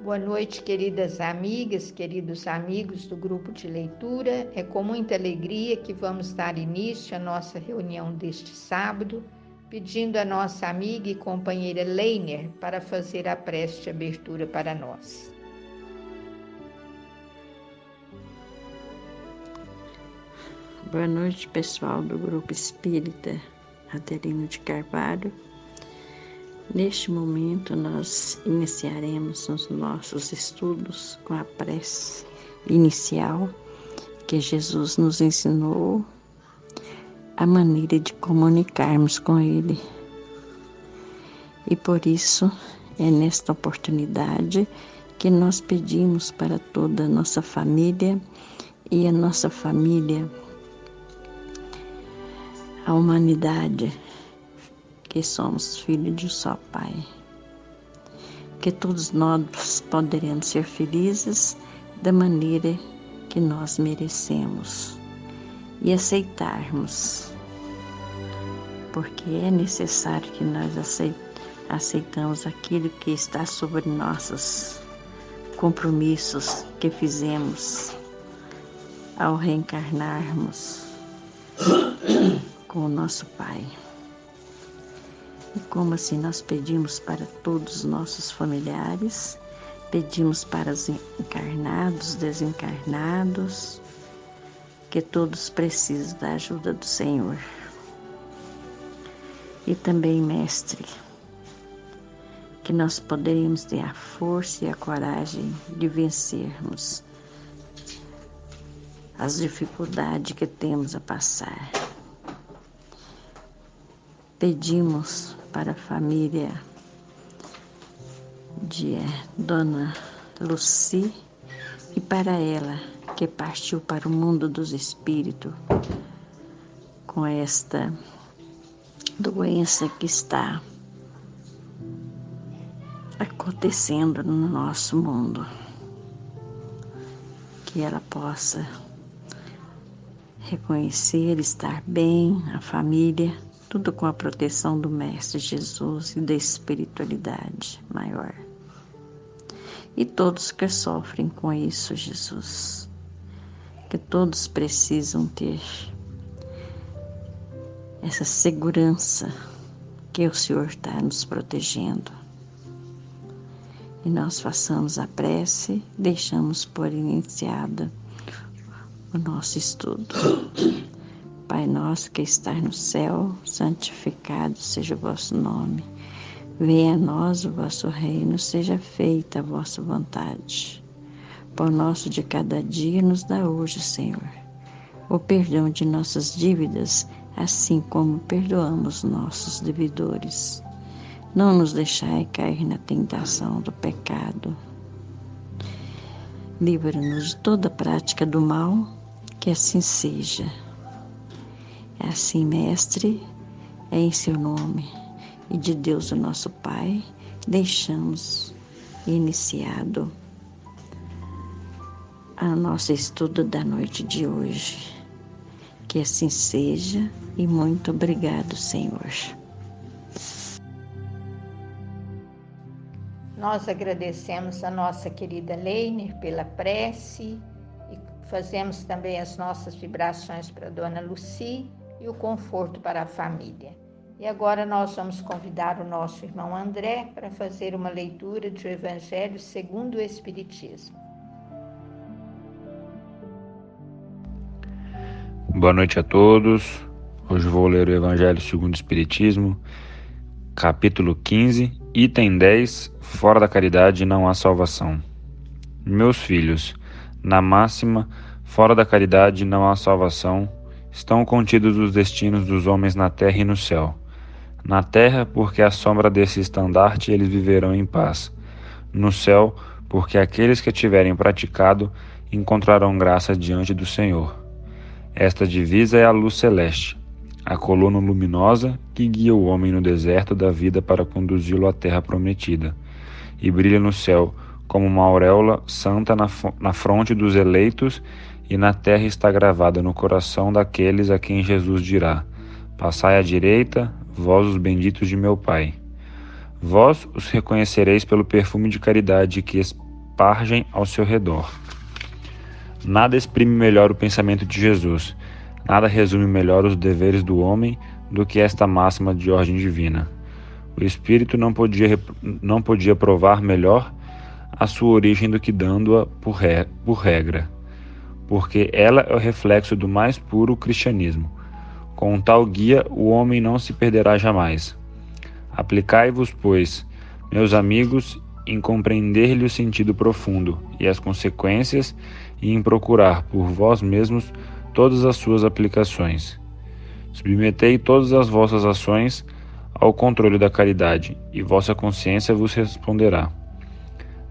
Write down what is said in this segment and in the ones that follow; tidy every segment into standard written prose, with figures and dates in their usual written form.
Boa noite, queridas amigas, queridos amigos do grupo de leitura. É com muita alegria que vamos dar início à nossa reunião deste sábado, pedindo a nossa amiga e companheira Leiner para fazer a prece de abertura para nós. Boa noite, pessoal do Grupo Espírita Adelino de Carvalho. Neste momento, nós iniciaremos os nossos estudos com a prece inicial que Jesus nos ensinou a maneira de comunicarmos com Ele. E por isso, é nesta oportunidade que nós pedimos para toda a nossa família e a nossa família, a humanidade, que somos filhos de um só Pai, que todos nós poderemos ser felizes da maneira que nós merecemos e aceitarmos, porque é necessário que nós aceitamos aquilo que está sobre nossos compromissos que fizemos ao reencarnarmos com o nosso Pai. E como assim nós pedimos para todos os nossos familiares, pedimos para os encarnados, desencarnados, que todos precisam da ajuda do Senhor. E também, Mestre, que nós poderemos ter a força e a coragem de vencermos as dificuldades que temos a passar. Pedimos para a família de Dona Lucy e para ela que partiu para o mundo dos espíritos com esta doença que está acontecendo no nosso mundo. Que ela possa reconhecer, estar bem, a família, tudo com a proteção do Mestre Jesus e da espiritualidade maior. E todos que sofrem com isso, Jesus, que todos precisam ter essa segurança que o Senhor está nos protegendo. E nós façamos a prece, deixamos por iniciada o nosso estudo. Pai nosso que estás no céu, santificado seja o vosso nome. Venha a nós o vosso reino, seja feita a vossa vontade. Pão nosso de cada dia nos dá hoje, Senhor. O perdão de nossas dívidas, assim como perdoamos nossos devedores. Não nos deixai cair na tentação do pecado. Livra-nos de toda prática do mal, que assim seja. É assim, Mestre, é em seu nome e de Deus o nosso Pai, deixamos iniciado o nosso estudo da noite de hoje. Que assim seja e muito obrigado, Senhor. Nós agradecemos a nossa querida Leiner pela prece e fazemos também as nossas vibrações para a Dona Lucy e o conforto para a família. E agora nós vamos convidar o nosso irmão André para fazer uma leitura do Evangelho segundo o Espiritismo. Boa noite a todos. Hoje vou ler o Evangelho segundo o Espiritismo, capítulo 15, item 10, fora da caridade não há salvação. Meus filhos, na máxima, fora da caridade não há salvação, estão contidos os destinos dos homens na terra e no céu. Na terra, porque à sombra desse estandarte eles viverão em paz. No céu, porque aqueles que tiverem praticado encontrarão graça diante do Senhor. Esta divisa é a luz celeste, a coluna luminosa que guia o homem no deserto da vida para conduzi-lo à terra prometida, e brilha no céu como uma auréola santa na fronte dos eleitos, e na terra está gravada no coração daqueles a quem Jesus dirá: passai à direita, vós os benditos de meu Pai. Vós os reconhecereis pelo perfume de caridade que espargem ao seu redor. Nada exprime melhor o pensamento de Jesus, nada resume melhor os deveres do homem do que esta máxima de ordem divina. O Espírito não podia provar melhor a sua origem do que dando-a por regra, porque ela é o reflexo do mais puro cristianismo. Com tal guia, o homem não se perderá jamais. Aplicai-vos, pois, meus amigos, em compreender-lhe o sentido profundo e as consequências, e em procurar por vós mesmos todas as suas aplicações. Submetei todas as vossas ações ao controle da caridade, e vossa consciência vos responderá.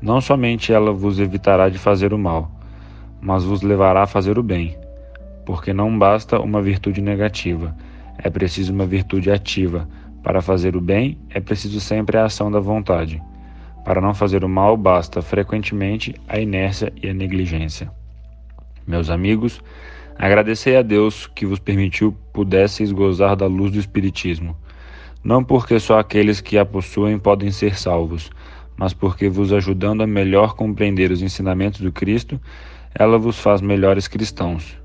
Não somente ela vos evitará de fazer o mal, mas vos levará a fazer o bem, porque não basta uma virtude negativa, é preciso uma virtude ativa. Para fazer o bem, é preciso sempre a ação da vontade. Para não fazer o mal, basta, frequentemente, a inércia e a negligência. Meus amigos, agradecei a Deus que vos permitiu pudesseis gozar da luz do Espiritismo, não porque só aqueles que a possuem podem ser salvos, mas porque, vos ajudando a melhor compreender os ensinamentos do Cristo, ela vos faz melhores cristãos.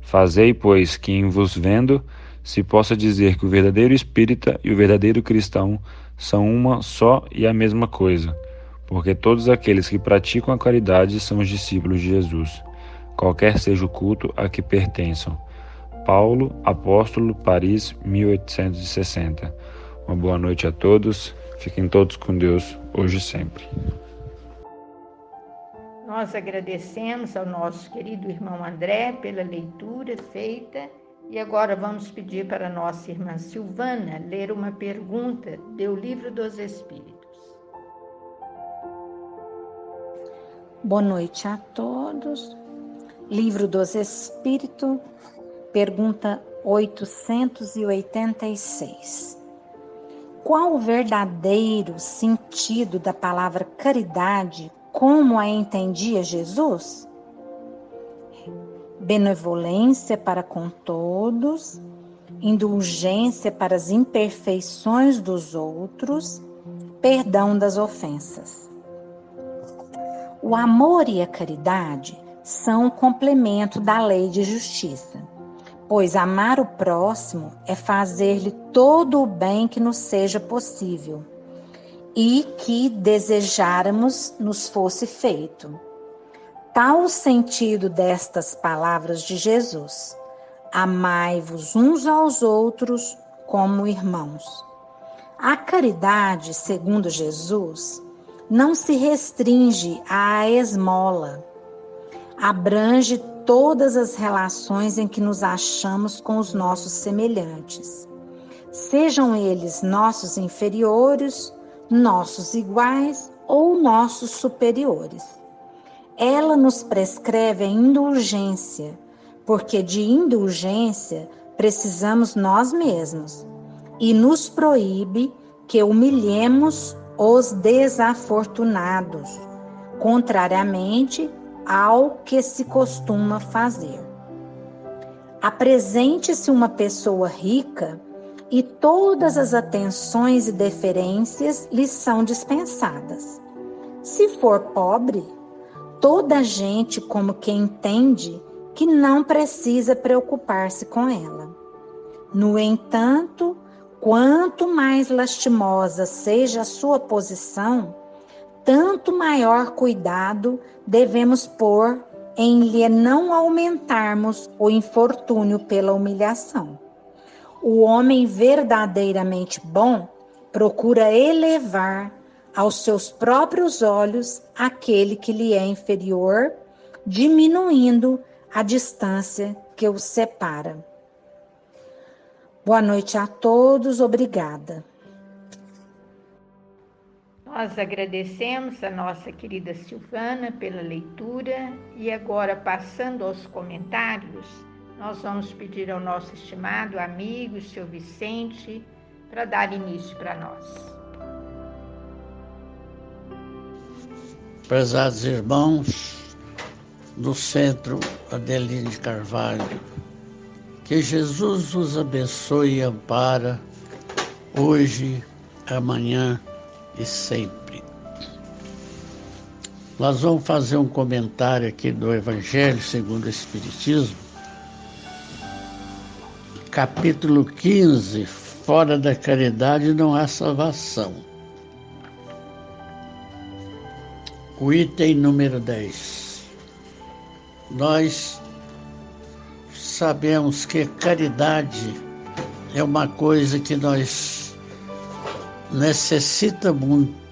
Fazei, pois, que em vos vendo, se possa dizer que o verdadeiro espírita e o verdadeiro cristão são uma só e a mesma coisa, porque todos aqueles que praticam a caridade são os discípulos de Jesus, qualquer seja o culto a que pertençam. Paulo, Apóstolo, Paris, 1860. Uma boa noite a todos, fiquem todos com Deus, hoje e sempre. Nós agradecemos ao nosso querido irmão André pela leitura feita e agora vamos pedir para a nossa irmã Silvana ler uma pergunta do Livro dos Espíritos. Boa noite a todos. Livro dos Espíritos, pergunta 886. Qual o verdadeiro sentido da palavra caridade, como a entendia Jesus? Benevolência para com todos, indulgência para as imperfeições dos outros, perdão das ofensas. O amor e a caridade são o complemento da lei de justiça, pois amar o próximo é fazer-lhe todo o bem que nos seja possível e que desejáramos nos fosse feito. Tal o sentido destas palavras de Jesus: amai-vos uns aos outros como irmãos. A caridade, segundo Jesus, não se restringe à esmola. Abrange todas as relações em que nos achamos com os nossos semelhantes, sejam eles nossos inferiores, nossos iguais ou nossos superiores. Ela nos prescreve a indulgência, porque de indulgência precisamos nós mesmos, e nos proíbe que humilhemos os desafortunados, contrariamente ao que se costuma fazer. Apresente-se uma pessoa rica e todas as atenções e deferências lhe são dispensadas. Se for pobre, toda a gente como que entende que não precisa preocupar-se com ela. No entanto, quanto mais lastimosa seja a sua posição, tanto maior cuidado devemos pôr em lhe não aumentarmos o infortúnio pela humilhação. O homem verdadeiramente bom procura elevar aos seus próprios olhos aquele que lhe é inferior, diminuindo a distância que os separa. Boa noite a todos, obrigada. Nós agradecemos a nossa querida Silvana pela leitura e agora, passando aos comentários, nós vamos pedir ao nosso estimado amigo, o Sr. Vicente, para dar início para nós. Prezados irmãos do Centro Adeline de Carvalho, que Jesus os abençoe e ampara hoje, amanhã e sempre. Nós vamos fazer um comentário aqui do Evangelho segundo o Espiritismo, capítulo 15, fora da caridade não há salvação. O item número 10. Nós sabemos que caridade é uma coisa que nós necessita muito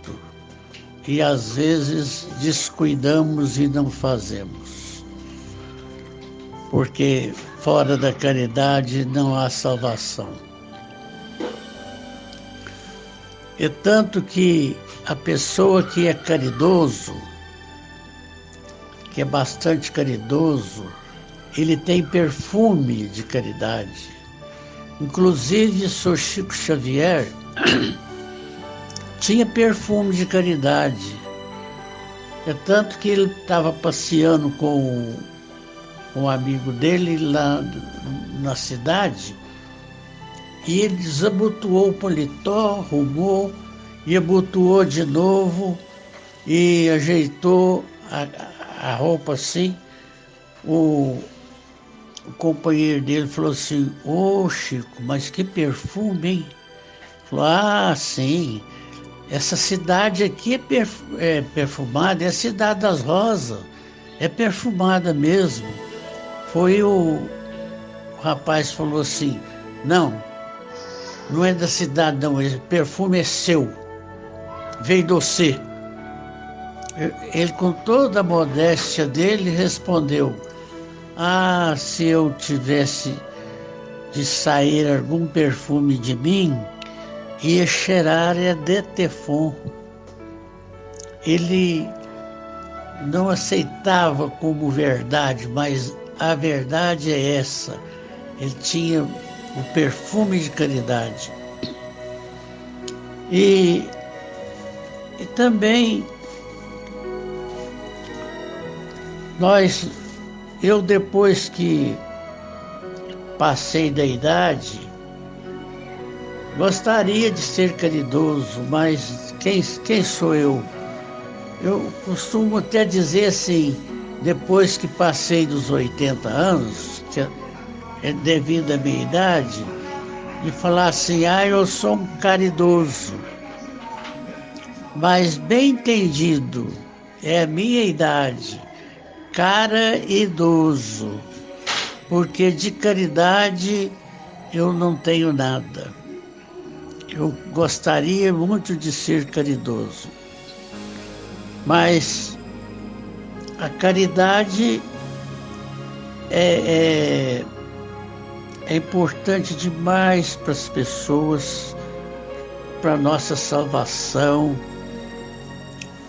e às vezes descuidamos e não fazemos. Porque fora da caridade não há salvação. É tanto que a pessoa que é caridoso, que é bastante caridoso, ele tem perfume de caridade. Inclusive, Sr. Chico Xavier tinha perfume de caridade. É tanto que ele estava passeando com um amigo dele lá na cidade e ele desabotoou o paletó, arrumou e abotoou de novo e ajeitou a roupa assim. O companheiro dele falou assim: ô Chico, mas que perfume, hein? Falou: ah, sim, essa cidade aqui é perfumada, é a Cidade das Rosas, é perfumada mesmo. Foi o rapaz falou assim: não é da cidade não, esse perfume é seu, veio de você. Ele, com toda a modéstia dele, respondeu: ah, se eu tivesse de sair algum perfume de mim, ia cheirar de Teflon. Ele não aceitava como verdade, mas a verdade é essa. Ele tinha o perfume de caridade. E também eu depois que passei da idade, gostaria de ser caridoso, mas quem sou eu? Eu costumo até dizer assim, depois que passei dos 80 anos, que é devido à minha idade, de falar assim: ah, eu sou um caridoso. Mas bem entendido, é a minha idade, cara idoso, porque de caridade eu não tenho nada. Eu gostaria muito de ser caridoso, mas a caridade é importante demais para as pessoas, para a nossa salvação,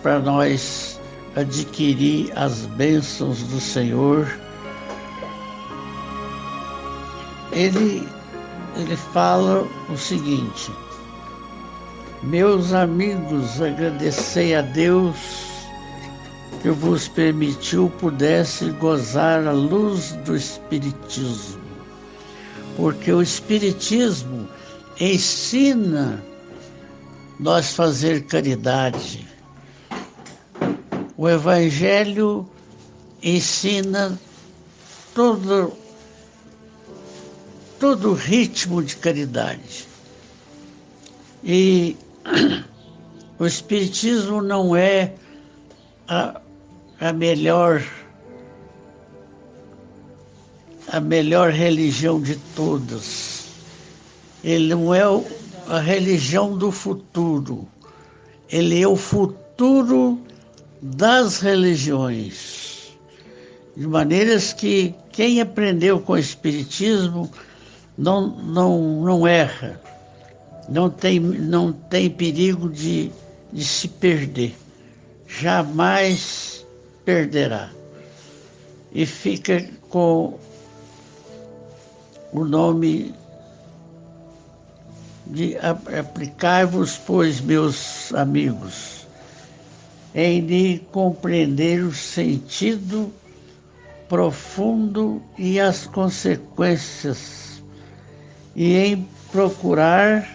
para nós adquirir as bênçãos do Senhor. Ele fala o seguinte: meus amigos, agradecei a Deus que vos permitiu pudesse gozar a luz do Espiritismo, porque o Espiritismo ensina nós fazer caridade. O Evangelho ensina todo o ritmo de caridade. E o Espiritismo não é a melhor religião de todas. Ele não é a religião do futuro. Ele é o futuro das religiões. De maneiras que quem aprendeu com o Espiritismo não erra, não tem perigo de se perder. Jamais perderá. E fica com o nome de aplicai-vos, pois, meus amigos, em de compreender o sentido profundo e as consequências, e em procurar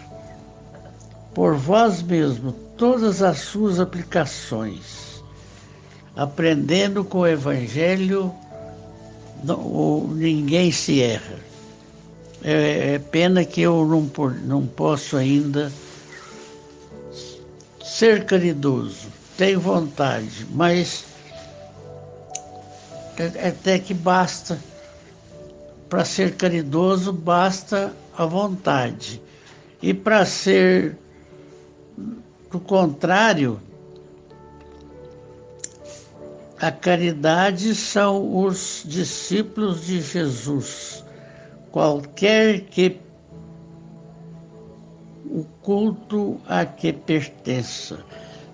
por vós mesmo todas as suas aplicações. aprendendo com o Evangelho, ninguém se erra. É pena que eu não posso ainda ser caridoso. Tenho vontade, mas até que basta. Para ser caridoso, basta a vontade. E para ser do contrário, a caridade são os discípulos de Jesus. Qualquer que o culto a que pertença,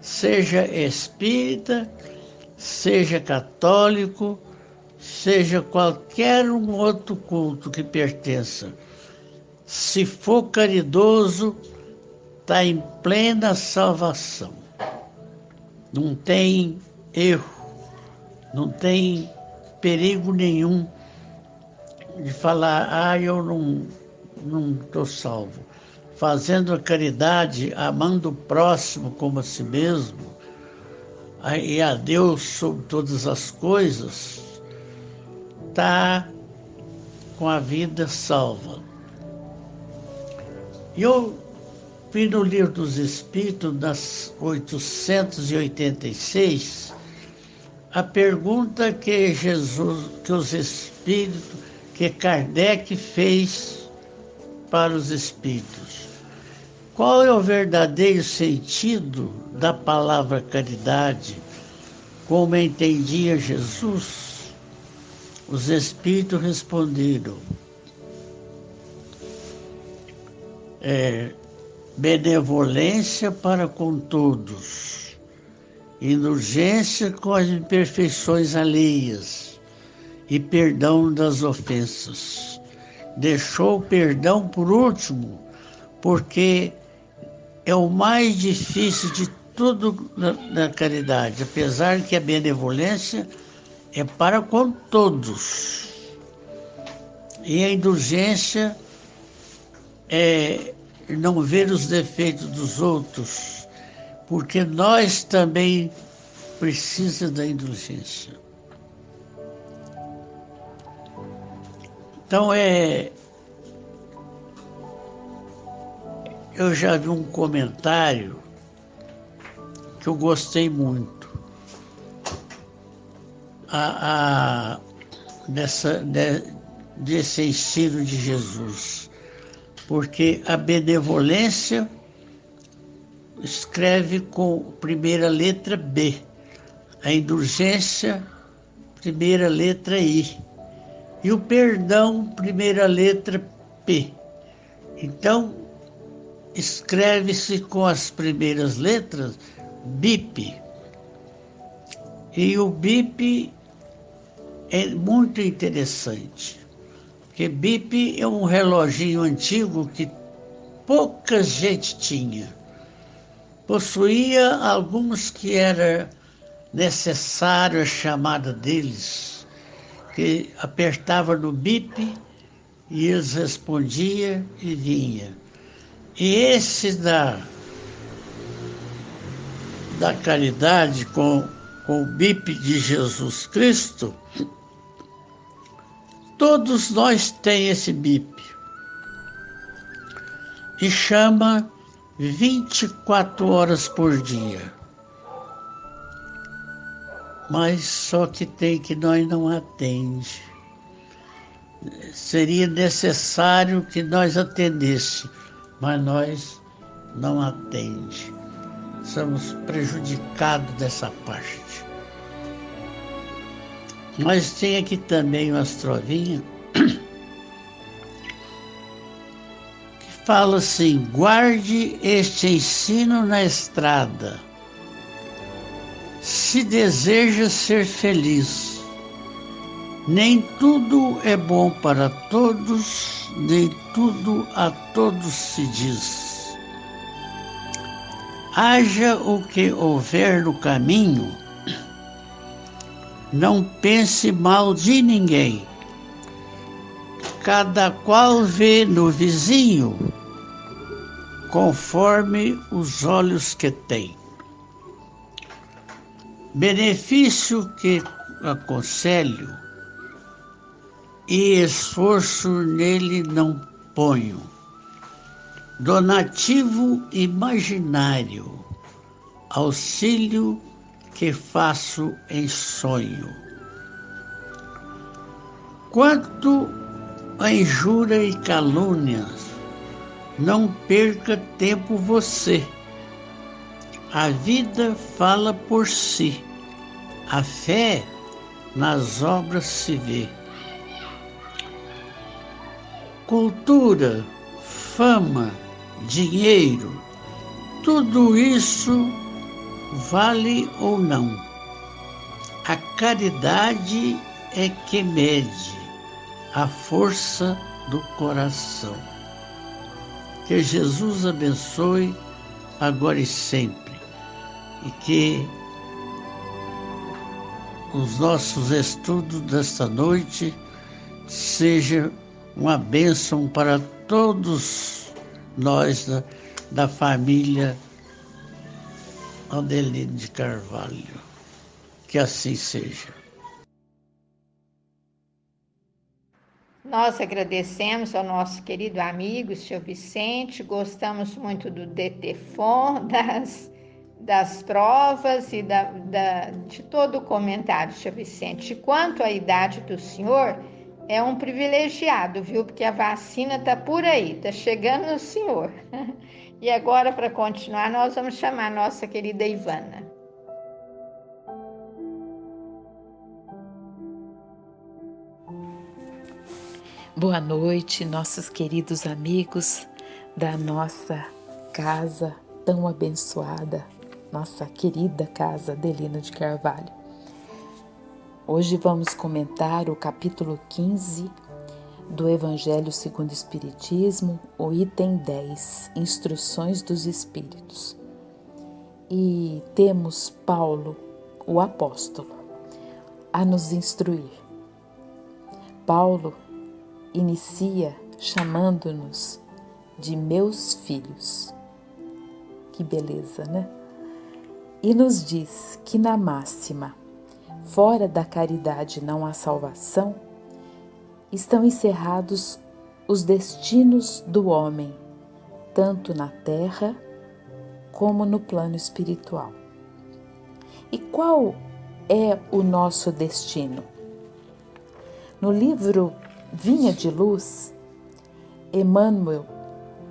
seja espírita, seja católico, seja qualquer um outro culto que pertença, se for caridoso, está em plena salvação. Não tem erro, não tem perigo nenhum de falar, eu não estou salvo. Fazendo a caridade, amando o próximo como a si mesmo, e a Deus sobre todas as coisas, está com a vida salva. Eu vi no Livro dos Espíritos, nas 886, a pergunta que os Espíritos, que Kardec fez para os Espíritos. Qual é o verdadeiro sentido da palavra caridade, como entendia Jesus? Os Espíritos responderam: benevolência para com todos, indulgência com as imperfeições alheias e perdão das ofensas. Deixou o perdão por último, porque é o mais difícil de tudo na caridade, apesar que a benevolência é para com todos. E a indulgência é não ver os defeitos dos outros, porque nós também precisamos da indulgência. Então eu já vi um comentário que eu gostei muito. Desse ensino de Jesus, porque a benevolência escreve com primeira letra B, a indulgência, primeira letra I, e o perdão, primeira letra P. Então, escreve-se com as primeiras letras BIP. E o BIP é muito interessante, porque BIP é um reloginho antigo que pouca gente tinha. Possuía alguns que era necessário a chamada deles, que apertava no BIP e eles respondiam e vinha. E esse da caridade com o BIP de Jesus Cristo, todos nós temos esse BIP. E chama 24 horas por dia. Mas só que tem que nós não atende. Seria necessário que nós atendesse, mas nós não atende. Somos prejudicados dessa parte. Mas tem aqui também umas trovinhas que fala assim: guarde este ensino na estrada, se deseja ser feliz. Nem tudo é bom para todos, nem tudo a todos se diz. Haja o que houver no caminho, não pense mal de ninguém. Cada qual vê no vizinho, conforme os olhos que tem. benefício que aconselho e esforço nele não ponho. Donativo imaginário, auxílio que faço em sonho. Quanto a injúria e calúnias, não perca tempo você. A vida fala por si. A fé nas obras se vê. Cultura, fama, dinheiro, tudo isso vale ou não? A caridade é que mede a força do coração. Que Jesus abençoe agora e sempre, e que os nossos estudos desta noite sejam uma bênção para todos nós da família Adelino de Carvalho. Que assim seja. Nós agradecemos ao nosso querido amigo, senhor Vicente, gostamos muito do DTFON, das provas e de todo o comentário, senhor Vicente. Quanto à idade do senhor, é um privilegiado, viu? Porque a vacina está por aí, está chegando no senhor. E agora, para continuar, nós vamos chamar a nossa querida Ivana. Boa noite, nossos queridos amigos da nossa casa tão abençoada, nossa querida casa Adelino de Carvalho. Hoje vamos comentar o capítulo 15 do Evangelho segundo o Espiritismo, o item 10, Instruções dos Espíritos. E temos Paulo, o apóstolo, a nos instruir. Paulo inicia chamando-nos de meus filhos. Que beleza, né? E nos diz que na máxima, fora da caridade não há salvação, estão encerrados os destinos do homem, tanto na terra como no plano espiritual. E qual é o nosso destino? No livro Vinha de Luz, Emmanuel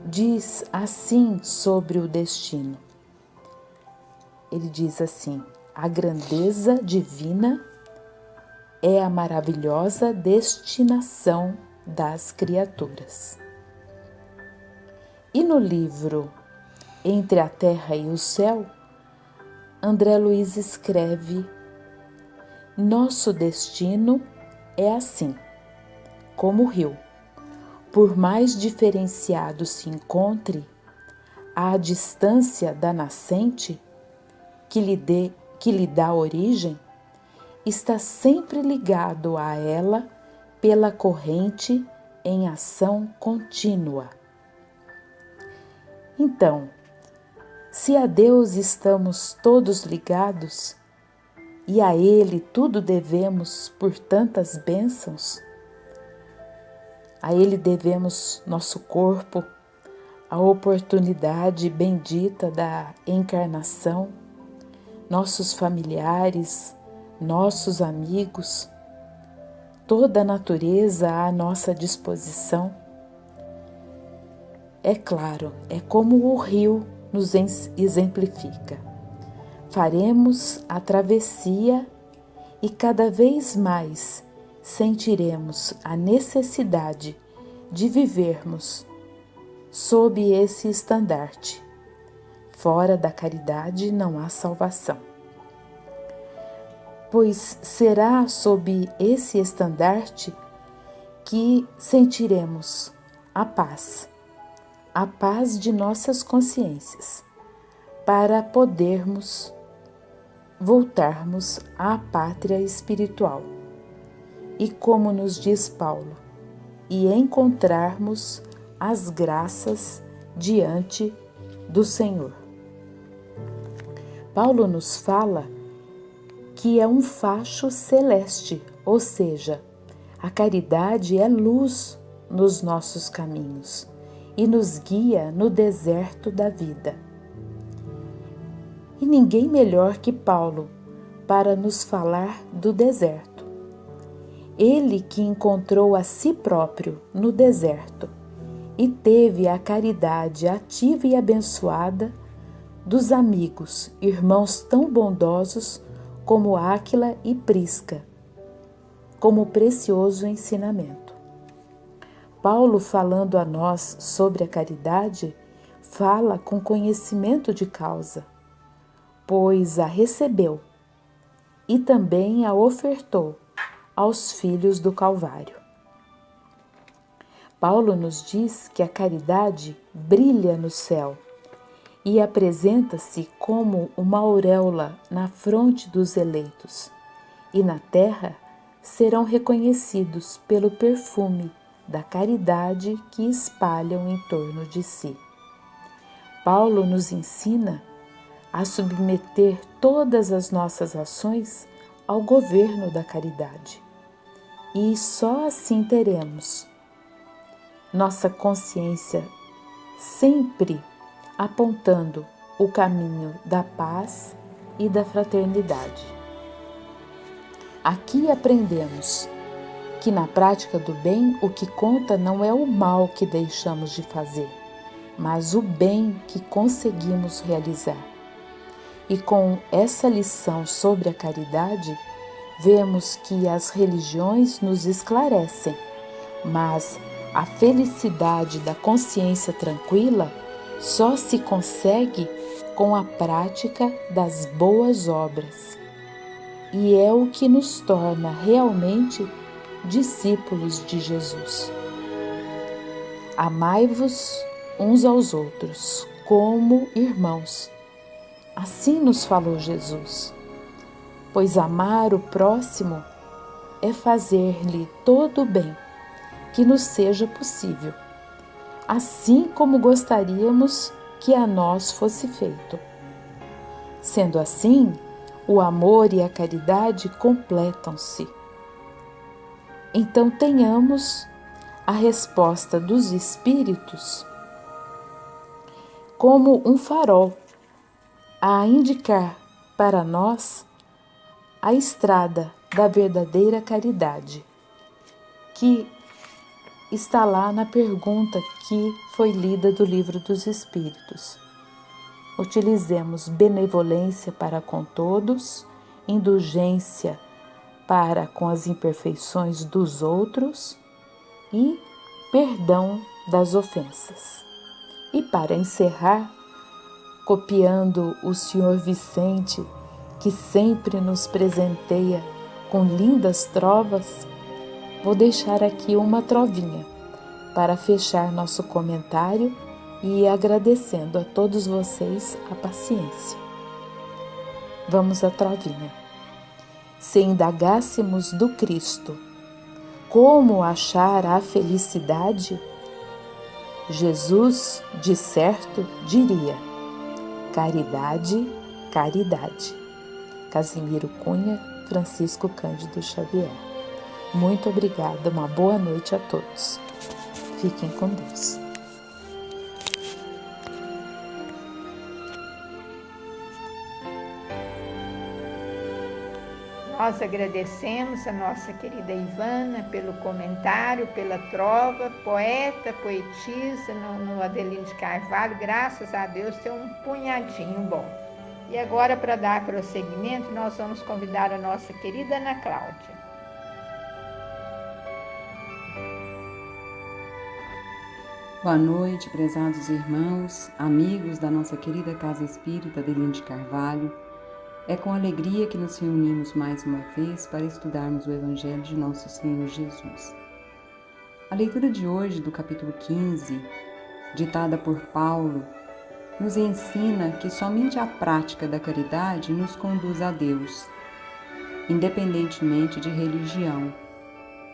diz assim sobre o destino. Ele diz assim: a grandeza divina é a maravilhosa destinação das criaturas. E no livro Entre a Terra e o Céu, André Luiz escreve: nosso destino é assim, como o rio, por mais diferenciado se encontre, à distância da nascente que lhe dá origem, está sempre ligado a ela pela corrente em ação contínua. Então, se a Deus estamos todos ligados e a Ele tudo devemos por tantas bênçãos, a Ele devemos nosso corpo, a oportunidade bendita da encarnação, nossos familiares, nossos amigos, toda a natureza à nossa disposição. É claro, é como o rio nos exemplifica. Faremos a travessia e cada vez mais sentiremos a necessidade de vivermos sob esse estandarte. Fora da caridade não há salvação. Pois será sob esse estandarte que sentiremos a paz de nossas consciências, para podermos voltarmos à pátria espiritual. E como nos diz Paulo, e encontrarmos as graças diante do Senhor. Paulo nos fala que é um facho celeste, ou seja, a caridade é luz nos nossos caminhos e nos guia no deserto da vida. E ninguém melhor que Paulo para nos falar do deserto. Ele que encontrou a si próprio no deserto e teve a caridade ativa e abençoada dos amigos, irmãos tão bondosos como Áquila e Prisca, como precioso ensinamento. Paulo, falando a nós sobre a caridade, fala com conhecimento de causa, pois a recebeu e também a ofertou aos filhos do Calvário. Paulo nos diz que a caridade brilha no céu e apresenta-se como uma auréola na fronte dos eleitos, e na terra serão reconhecidos pelo perfume da caridade que espalham em torno de si. Paulo nos ensina a submeter todas as nossas ações ao governo da caridade, e só assim teremos nossa consciência sempre apontando o caminho da paz e da fraternidade. Aqui aprendemos que na prática do bem o que conta não é o mal que deixamos de fazer, mas o bem que conseguimos realizar. E com essa lição sobre a caridade, vemos que as religiões nos esclarecem, mas a felicidade da consciência tranquila só se consegue com a prática das boas obras, e é o que nos torna realmente discípulos de Jesus. Amai-vos uns aos outros como irmãos. Assim nos falou Jesus, pois amar o próximo é fazer-lhe todo o bem que nos seja possível, assim como gostaríamos que a nós fosse feito. Sendo assim, o amor e a caridade completam-se. Então tenhamos a resposta dos Espíritos como um farol a indicar para nós a estrada da verdadeira caridade, que está lá na pergunta que foi lida do Livro dos Espíritos. Utilizemos benevolência para com todos, indulgência para com as imperfeições dos outros e perdão das ofensas. E para encerrar, copiando o Sr. Vicente, que sempre nos presenteia com lindas trovas, vou deixar aqui uma trovinha para fechar nosso comentário e agradecendo a todos vocês a paciência. Vamos à trovinha. Se indagássemos do Cristo como achar a felicidade, Jesus, de certo, diria: caridade, caridade. Casimiro Cunha, Francisco Cândido Xavier. Muito obrigada, uma boa noite a todos. Fiquem com Deus. Nós agradecemos a nossa querida Ivana pelo comentário, pela trova, poeta, poetisa no Adelino de Carvalho, graças a Deus tem um punhadinho bom. E agora, para dar prosseguimento, nós vamos convidar a nossa querida Ana Cláudia. Boa noite, prezados irmãos, amigos da nossa querida Casa Espírita Adelino de Carvalho. É com alegria que nos reunimos mais uma vez para estudarmos o Evangelho de Nosso Senhor Jesus. A leitura de hoje, do capítulo 15, ditada por Paulo, nos ensina que somente a prática da caridade nos conduz a Deus, independentemente de religião,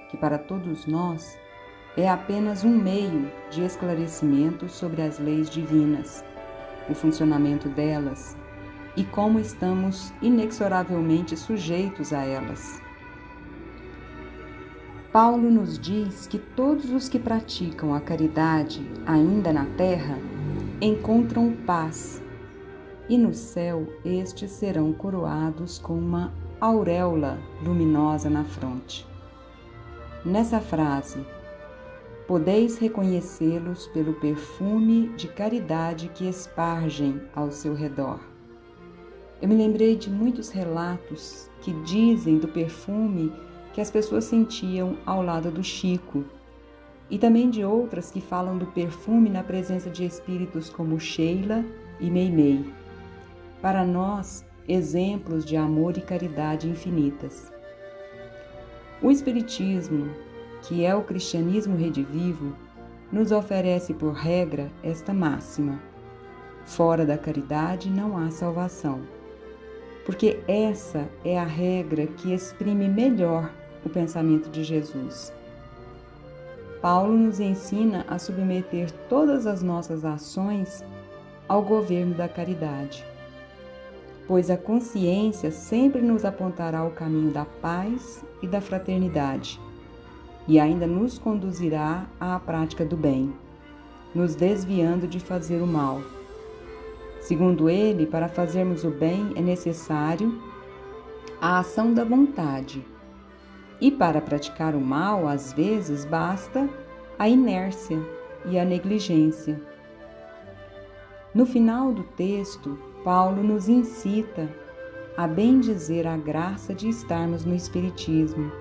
que para todos nós é apenas um meio de esclarecimento sobre as leis divinas, o funcionamento delas e como estamos inexoravelmente sujeitos a elas. Paulo nos diz que todos os que praticam a caridade ainda na terra encontram paz, e no céu estes serão coroados com uma auréola luminosa na fronte. Nessa frase, podeis reconhecê-los pelo perfume de caridade que espargem ao seu redor. Eu me lembrei de muitos relatos que dizem do perfume que as pessoas sentiam ao lado do Chico, e também de outras que falam do perfume na presença de espíritos como Sheila e Meimei. Para nós, exemplos de amor e caridade infinitas. O Espiritismo, que é o cristianismo redivivo, nos oferece por regra esta máxima: fora da caridade não há salvação, porque essa é a regra que exprime melhor o pensamento de Jesus. Paulo nos ensina a submeter todas as nossas ações ao governo da caridade, pois a consciência sempre nos apontará o caminho da paz e da fraternidade, e ainda nos conduzirá à prática do bem, nos desviando de fazer o mal. Segundo ele, para fazermos o bem é necessário a ação da vontade, e para praticar o mal, às vezes, basta a inércia e a negligência. No final do texto, Paulo nos incita a bendizer a graça de estarmos no Espiritismo,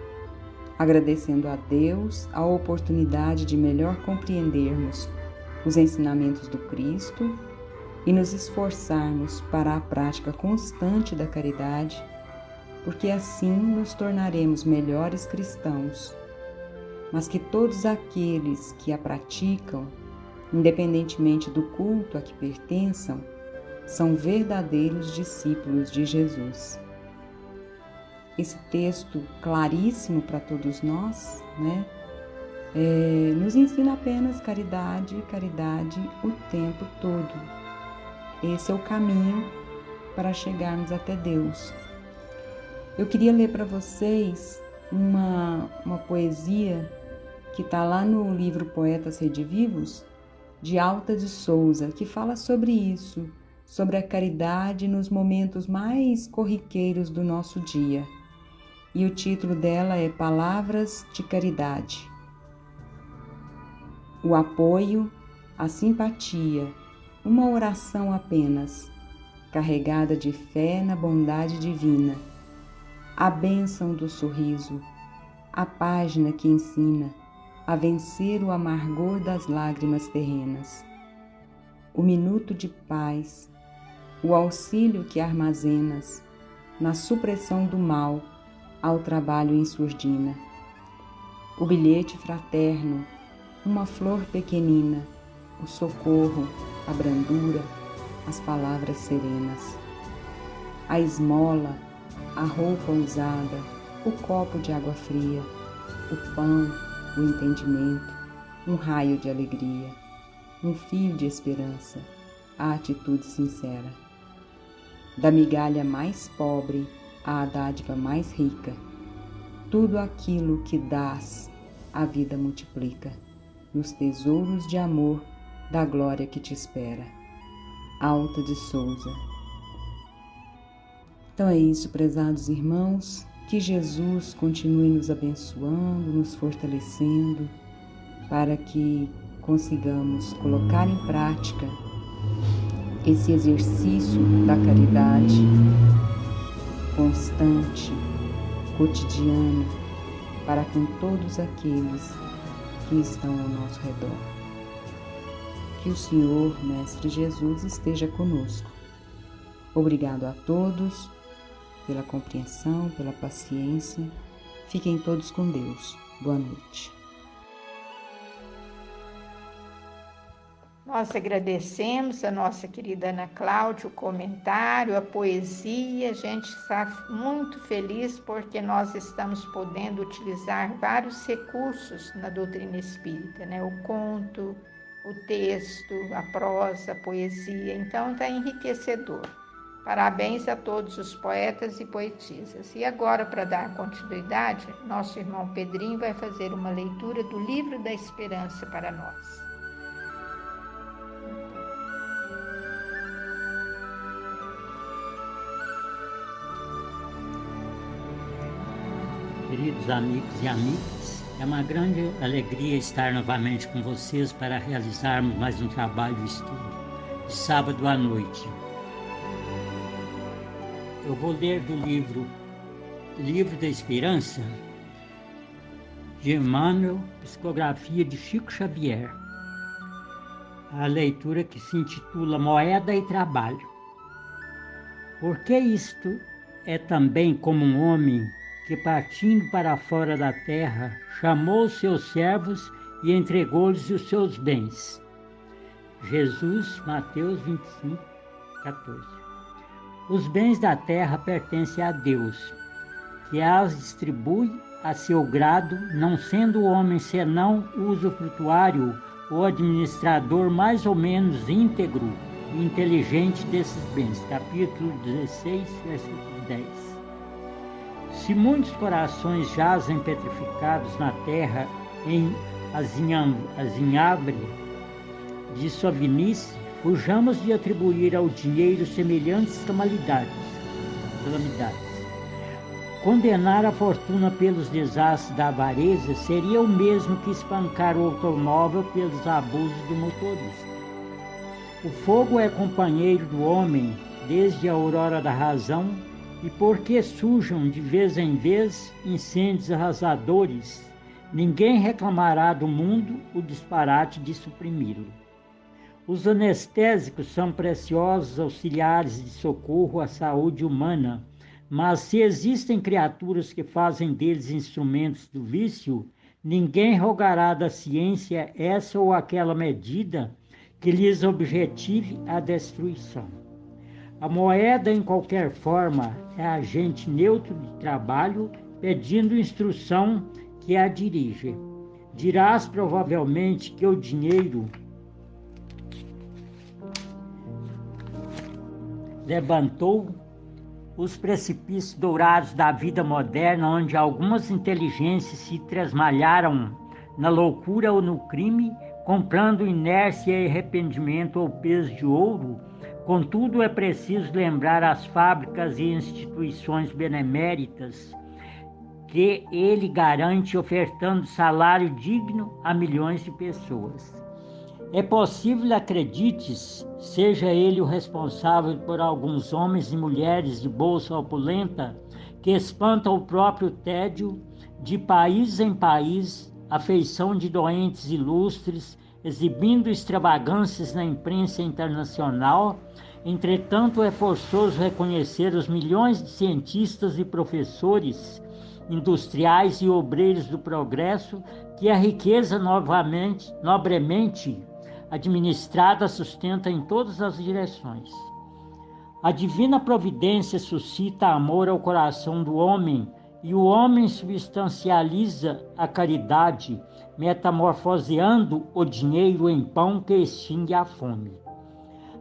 agradecendo a Deus a oportunidade de melhor compreendermos os ensinamentos do Cristo e nos esforçarmos para a prática constante da caridade, porque assim nos tornaremos melhores cristãos, mas que todos aqueles que a praticam, independentemente do culto a que pertençam, são verdadeiros discípulos de Jesus. Esse texto claríssimo para todos nós, nos ensina apenas caridade, caridade o tempo todo. Esse é o caminho para chegarmos até Deus. Eu queria ler para vocês uma poesia que está lá no livro Poetas Redivivos, de Alta de Souza, que fala sobre isso, sobre a caridade nos momentos mais corriqueiros do nosso dia. E o título dela é Palavras de Caridade. O apoio, a simpatia, uma oração apenas, carregada de fé na bondade divina, a bênção do sorriso, a página que ensina a vencer o amargor das lágrimas terrenas, o minuto de paz, o auxílio que armazenas na supressão do mal ao trabalho em surdina, o bilhete fraterno, uma flor pequenina, o socorro, a brandura, as palavras serenas, a esmola, a roupa usada, o copo de água fria, o pão, o entendimento, um raio de alegria, um fio de esperança, a atitude sincera. Da migalha mais pobre à dádiva mais rica, tudo aquilo que dás, a vida multiplica, nos tesouros de amor da glória que te espera. Alta de Souza. Então é isso, prezados irmãos, que Jesus continue nos abençoando, nos fortalecendo, para que consigamos colocar em prática esse exercício da caridade constante, cotidiana, para com todos aqueles que estão ao nosso redor. Que o Senhor, Mestre Jesus, esteja conosco. Obrigado a todos pela compreensão, pela paciência. Fiquem todos com Deus. Boa noite. Nós agradecemos a nossa querida Ana Cláudia, o comentário, a poesia. A gente está muito feliz porque nós estamos podendo utilizar vários recursos na doutrina espírita, o conto, o texto, a prosa, a poesia. Então, está enriquecedor. Parabéns a todos os poetas e poetisas. E agora, para dar continuidade, nosso irmão Pedrinho vai fazer uma leitura do Livro da Esperança para nós. Queridos amigos e amigas, é uma grande alegria estar novamente com vocês para realizarmos mais um trabalho de estudo de sábado à noite. Eu vou ler do livro da Esperança, de Emmanuel, psicografia de Chico Xavier. A leitura que se intitula Moeda e Trabalho. Porque isto é também como um homem que, partindo para fora da terra, chamou os seus servos e entregou-lhes os seus bens. Jesus, Mateus 25, 14. Os bens da terra pertencem a Deus, que as distribui a seu grado, não sendo o homem senão o usufrutuário ou administrador mais ou menos íntegro e inteligente desses bens. Capítulo 16, versículo 10. Se muitos corações jazem petrificados na terra em azinhavre de sovinice, fujamos de atribuir ao dinheiro semelhantes calamidades. Condenar a fortuna pelos desastres da avareza seria o mesmo que espancar o automóvel pelos abusos do motorista. O fogo é companheiro do homem desde a aurora da razão, e porque surjam de vez em vez incêndios arrasadores, ninguém reclamará do mundo o disparate de suprimi-lo. Os anestésicos são preciosos auxiliares de socorro à saúde humana, mas se existem criaturas que fazem deles instrumentos do vício, ninguém rogará da ciência essa ou aquela medida que lhes objetive a destruição. A moeda, em qualquer forma, é agente neutro de trabalho, pedindo instrução que a dirige. Dirás provavelmente que o dinheiro levantou os precipícios dourados da vida moderna, onde algumas inteligências se tresmalharam na loucura ou no crime, comprando inércia e arrependimento ao peso de ouro. Contudo, é preciso lembrar as fábricas e instituições beneméritas que ele garante, ofertando salário digno a milhões de pessoas. É possível, acredites, seja ele o responsável por alguns homens e mulheres de bolsa opulenta que espantam o próprio tédio, de país em país, a feição de doentes ilustres, exibindo extravagâncias na imprensa internacional. Entretanto, é forçoso reconhecer os milhões de cientistas e professores, industriais e obreiros do progresso que a riqueza nobremente administrada sustenta em todas as direções. A divina providência suscita amor ao coração do homem e o homem substancializa a caridade, metamorfoseando o dinheiro em pão que extingue a fome.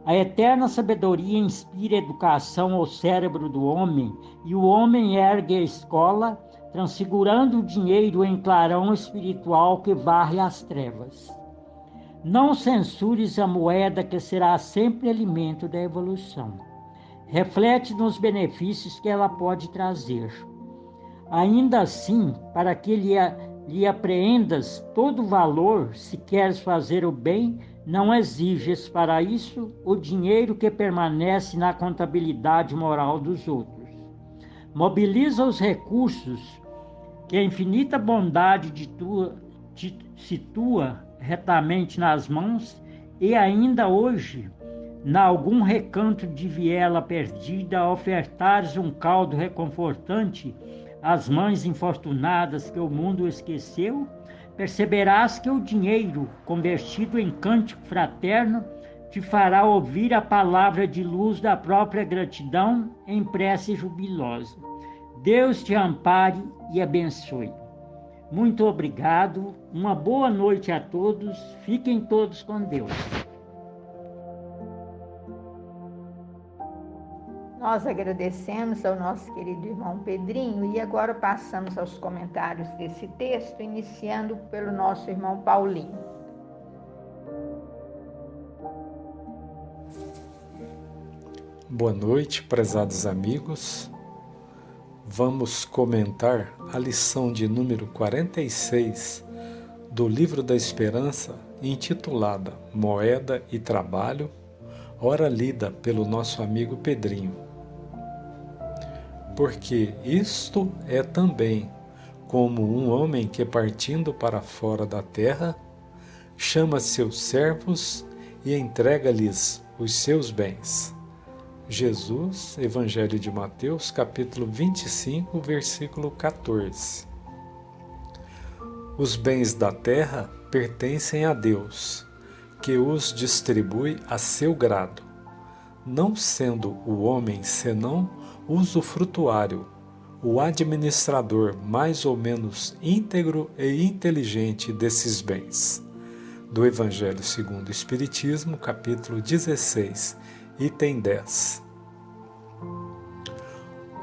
A eterna sabedoria inspira educação ao cérebro do homem e o homem ergue a escola, transfigurando o dinheiro em clarão espiritual que varre as trevas. Não censures a moeda, que será sempre alimento da evolução. Reflete nos benefícios que ela pode trazer. Ainda assim, para que lhe apreendas todo o valor, se queres fazer o bem, não exiges para isso o dinheiro que permanece na contabilidade moral dos outros. Mobiliza os recursos que a infinita bondade te situa retamente nas mãos, e ainda hoje, na algum recanto de viela perdida, ofertares um caldo reconfortante às mães infortunadas que o mundo esqueceu, perceberás que o dinheiro, convertido em cântico fraterno, te fará ouvir a palavra de luz da própria gratidão em prece jubilosa. Deus te ampare e abençoe. Muito obrigado, uma boa noite a todos, fiquem todos com Deus. Nós agradecemos ao nosso querido irmão Pedrinho e agora passamos aos comentários desse texto, iniciando pelo nosso irmão Paulinho. Boa noite, prezados amigos. Vamos comentar a lição de número 46 do Livro da Esperança, intitulada Moeda e Trabalho, ora lida pelo nosso amigo Pedrinho. Porque isto é também como um homem que, partindo para fora da terra, chama seus servos e entrega-lhes os seus bens. Jesus, Evangelho de Mateus, capítulo 25, versículo 14. Os bens da terra pertencem a Deus, que os distribui a seu grado, não sendo o homem senão usufrutuário, o administrador mais ou menos íntegro e inteligente desses bens. Do Evangelho segundo o Espiritismo, capítulo 16, item 10.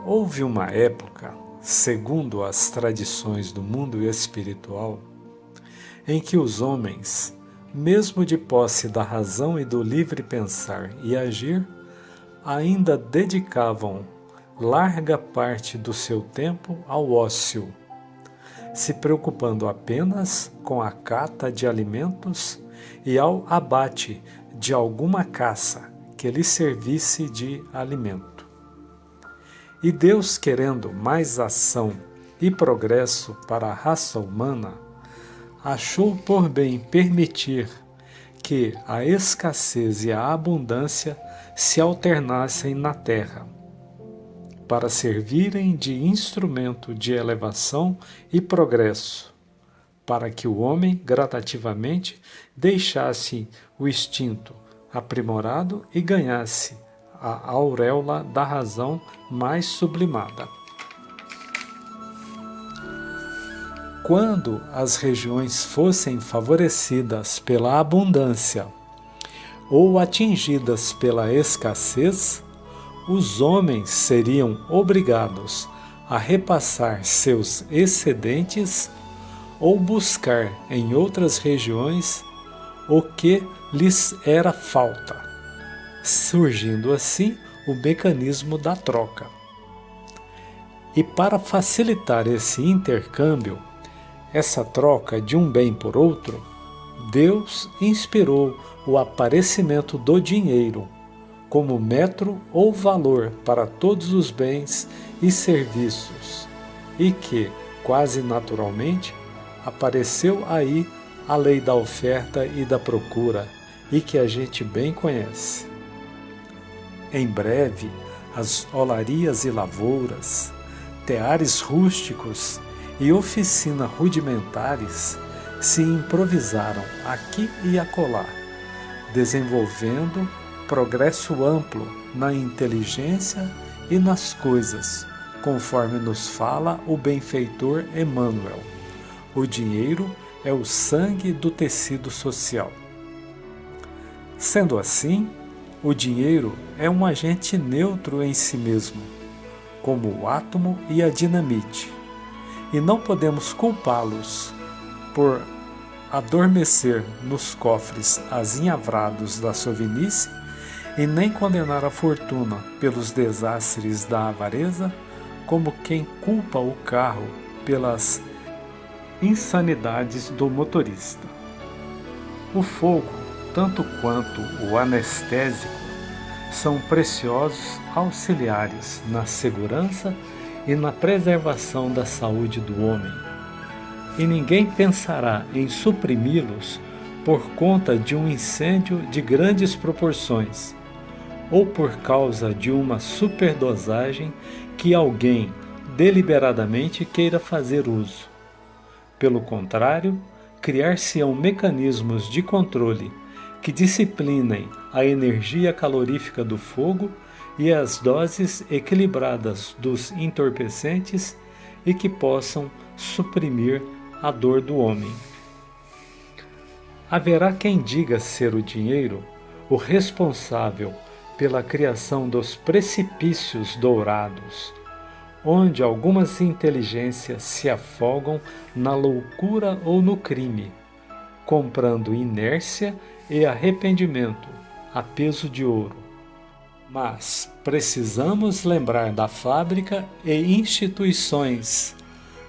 Houve uma época, segundo as tradições do mundo espiritual, em que os homens, mesmo de posse da razão e do livre pensar e agir, ainda dedicavam larga parte do seu tempo ao ócio, se preocupando apenas com a cata de alimentos e ao abate de alguma caça que lhe servisse de alimento. E Deus, querendo mais ação e progresso para a raça humana, achou por bem permitir que a escassez e a abundância se alternassem na terra, para servirem de instrumento de elevação e progresso, para que o homem gradativamente deixasse o instinto aprimorado e ganhasse a auréola da razão mais sublimada. Quando as regiões fossem favorecidas pela abundância ou atingidas pela escassez, os homens seriam obrigados a repassar seus excedentes ou buscar em outras regiões o que lhes era falta, surgindo assim o mecanismo da troca. E para facilitar esse intercâmbio, essa troca de um bem por outro, Deus inspirou o aparecimento do dinheiro como metro ou valor para todos os bens e serviços, e que, quase naturalmente, apareceu aí a lei da oferta e da procura, e que a gente bem conhece. Em breve, as olarias e lavouras, teares rústicos e oficinas rudimentares se improvisaram aqui e acolá, desenvolvendo progresso amplo na inteligência e nas coisas, conforme nos fala o benfeitor Emmanuel. O dinheiro é o sangue do tecido social. Sendo assim, o dinheiro é um agente neutro em si mesmo, como o átomo e a dinamite, e não podemos culpá-los por adormecer nos cofres azinhavrados da sovinice e nem condenar a fortuna pelos desastres da avareza, como quem culpa o carro pelas insanidades do motorista. O fogo, tanto quanto o anestésico, são preciosos auxiliares na segurança e na preservação da saúde do homem, e ninguém pensará em suprimi-los por conta de um incêndio de grandes proporções, ou por causa de uma superdosagem que alguém deliberadamente queira fazer uso. Pelo contrário, criar-se-ão mecanismos de controle que disciplinem a energia calorífica do fogo e as doses equilibradas dos entorpecentes e que possam suprimir a dor do homem. Haverá quem diga ser o dinheiro o responsável pela criação dos precipícios dourados, onde algumas inteligências se afogam na loucura ou no crime, comprando inércia e arrependimento a peso de ouro. Mas precisamos lembrar da fábrica e instituições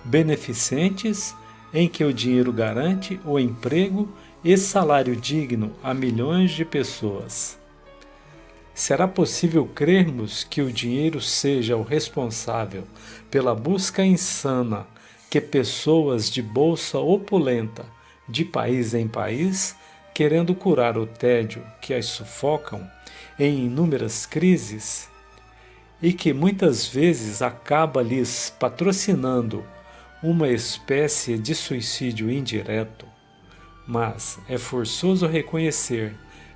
beneficentes em que o dinheiro garante o emprego e salário digno a milhões de pessoas. Será possível crermos que o dinheiro seja o responsável pela busca insana que pessoas de bolsa opulenta, de país em país, querendo curar o tédio que as sufocam em inúmeras crises, e que muitas vezes acaba lhes patrocinando uma espécie de suicídio indireto? Mas é forçoso reconhecer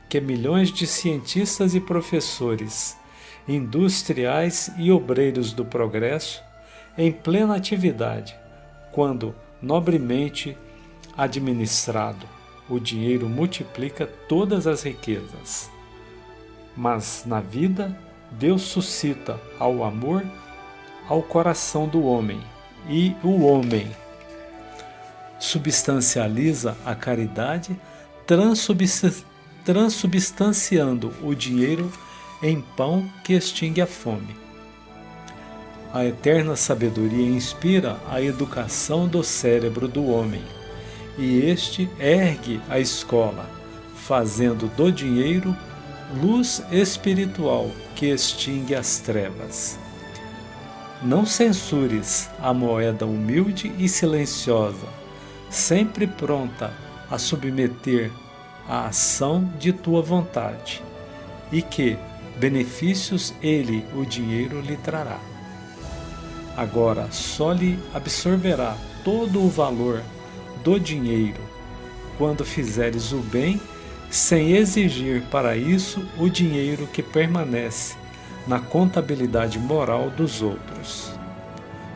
que milhões de cientistas e professores, industriais e obreiros do progresso, em plena atividade, quando nobremente administrado, o dinheiro multiplica todas as riquezas. Mas na vida, Deus suscita ao amor ao coração do homem, e o homem substancializa a caridade, transubstanciando o dinheiro em pão que extingue a fome. A eterna sabedoria inspira a educação do cérebro do homem, e este ergue a escola, fazendo do dinheiro luz espiritual que extingue as trevas. Não censures a moeda humilde e silenciosa, sempre pronta a submeter a ação de tua vontade, e que benefícios ele, o dinheiro, lhe trará. Agora só lhe absorverá todo o valor do dinheiro quando fizeres o bem, sem exigir para isso o dinheiro que permanece na contabilidade moral dos outros.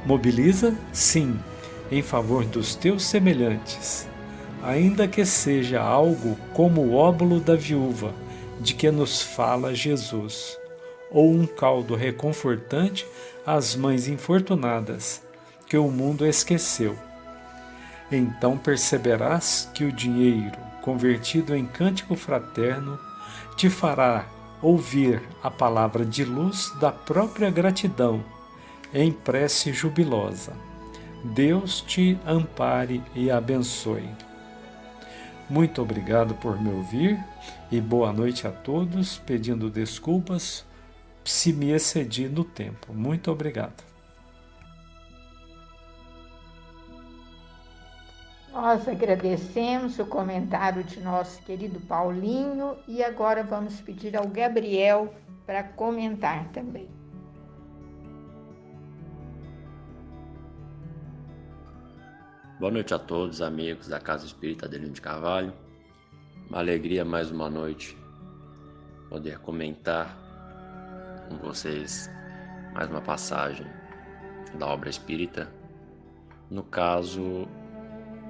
Mobiliza, sim, em favor dos teus semelhantes, ainda que seja algo como o óbolo da viúva de que nos fala Jesus, ou um caldo reconfortante às mães infortunadas que o mundo esqueceu. Então perceberás que o dinheiro, convertido em cântico fraterno, te fará ouvir a palavra de luz da própria gratidão, em prece jubilosa. Deus te ampare e abençoe. Muito obrigado por me ouvir e boa noite a todos, pedindo desculpas se me excedi no tempo. Muito obrigado. Nós agradecemos o comentário de nosso querido Paulinho e agora vamos pedir ao Gabriel para comentar também. Boa noite a todos, amigos da Casa Espírita Adelino de Carvalho. Uma alegria mais uma noite poder comentar com vocês mais uma passagem da obra espírita, no caso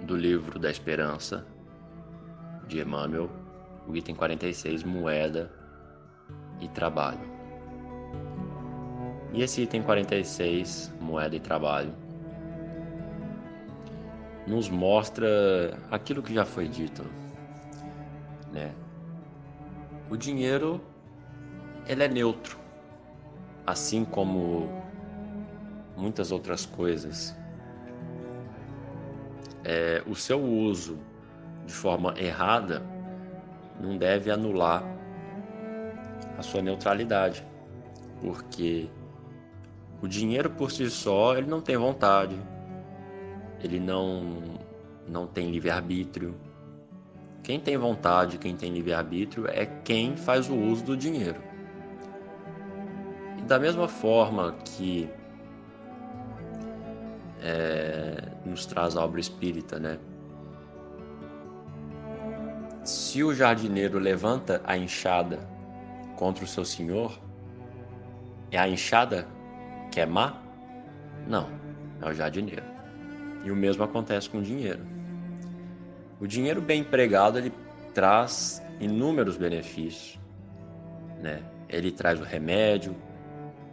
do livro da Esperança de Emmanuel, o item 46, Moeda e Trabalho. E esse item 46, Moeda e Trabalho, nos mostra aquilo que já foi dito, né? O dinheiro, ele é neutro, assim como muitas outras coisas. O seu uso de forma errada não deve anular a sua neutralidade, porque o dinheiro por si só, ele não tem vontade, ele não tem livre-arbítrio. Quem tem vontade, quem tem livre-arbítrio é quem faz o uso do dinheiro. E da mesma forma que nos traz a obra espírita, né? Se o jardineiro levanta a enxada contra o seu senhor, é a enxada que é má? Não, é o jardineiro. E o mesmo acontece com o dinheiro. O dinheiro bem empregado, ele traz inúmeros benefícios, né? Ele traz o remédio,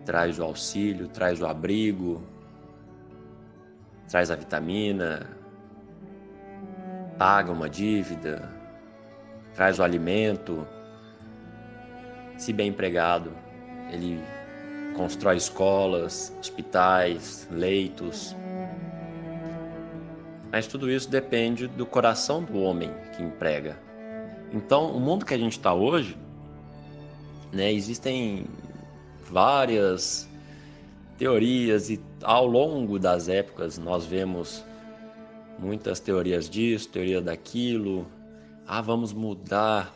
traz o auxílio, traz o abrigo, traz a vitamina, paga uma dívida, traz o alimento. Se bem empregado, ele constrói escolas, hospitais, leitos. Mas tudo isso depende do coração do homem que emprega. Então, o mundo que a gente está hoje, né, existem várias teorias e ao longo das épocas nós vemos muitas teorias disso, teoria daquilo. Vamos mudar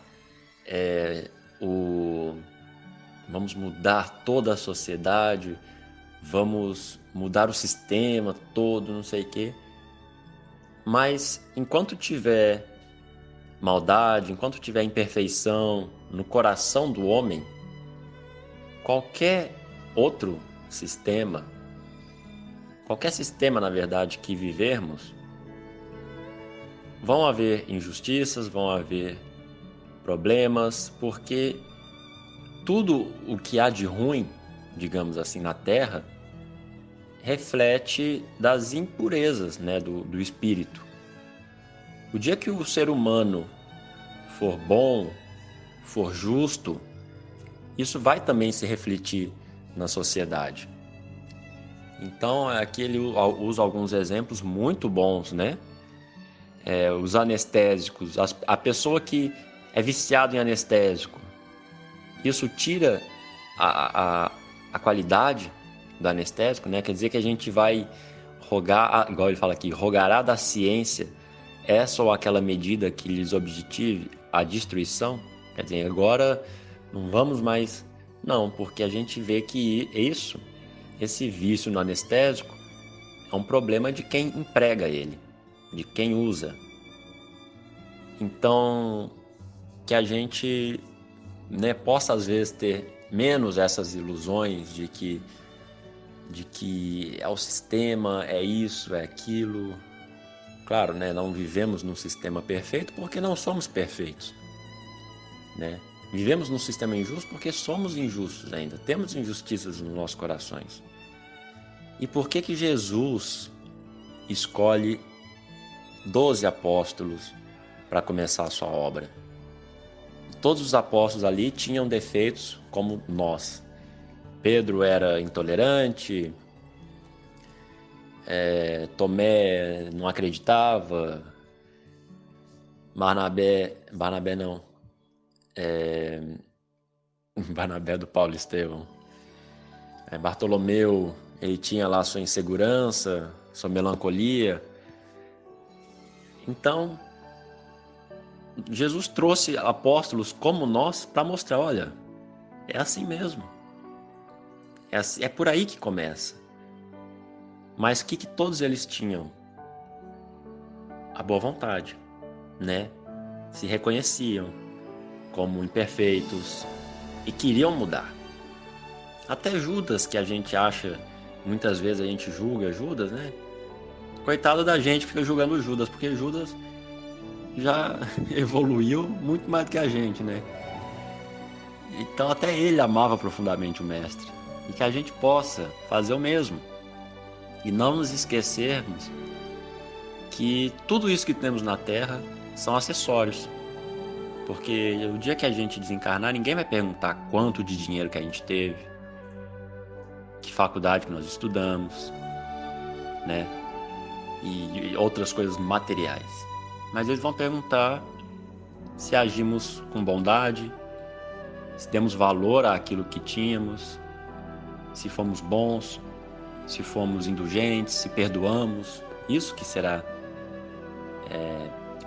vamos mudar toda a sociedade, vamos mudar o sistema todo, não sei o quê. Mas enquanto tiver maldade, enquanto tiver imperfeição no coração do homem, qualquer outro sistema, na verdade, que vivermos, vão haver injustiças, vão haver problemas, porque tudo o que há de ruim, digamos assim, na Terra, reflete das impurezas, né, do espírito. O dia que o ser humano for bom, for justo, isso vai também se refletir na sociedade. Então, aqui ele usa alguns exemplos muito bons, né? Os anestésicos, a pessoa que é viciada em anestésico, isso tira a qualidade do anestésico, né? Quer dizer que a gente vai rogar, igual ele fala aqui, rogará da ciência essa ou aquela medida que lhes objetive a destruição. Quer dizer, agora não vamos mais... Não, porque a gente vê que esse vício no anestésico é um problema de quem emprega ele, de quem usa. Então, que a gente, né, possa às vezes ter menos essas ilusões de que é o sistema, é isso, é aquilo. Claro, né, não vivemos num sistema perfeito porque não somos perfeitos, né? Vivemos num sistema injusto porque somos injustos ainda, temos injustiças nos nossos corações. E por que Jesus escolhe 12 apóstolos para começar a sua obra? Todos os apóstolos ali tinham defeitos como nós. Pedro era intolerante, Tomé não acreditava, Barnabé do Paulo Estevão, Bartolomeu, ele tinha lá sua insegurança, sua melancolia. Então, Jesus trouxe apóstolos como nós para mostrar, olha, é assim mesmo. É por aí que começa. Mas o que todos eles tinham? A boa vontade, né? Se reconheciam como imperfeitos e queriam mudar. Até Judas, que a gente acha, muitas vezes a gente julga Judas, né? Coitado da gente, fica julgando Judas, porque Judas já evoluiu muito mais do que a gente, né? Então até ele amava profundamente o Mestre. E que a gente possa fazer o mesmo. E não nos esquecermos que tudo isso que temos na Terra são acessórios. Porque o dia que a gente desencarnar, ninguém vai perguntar quanto de dinheiro que a gente teve, que faculdade que nós estudamos, né? E outras coisas materiais. Mas eles vão perguntar se agimos com bondade, se demos valor àquilo que tínhamos, se fomos bons, se fomos indulgentes, se perdoamos. Isso que será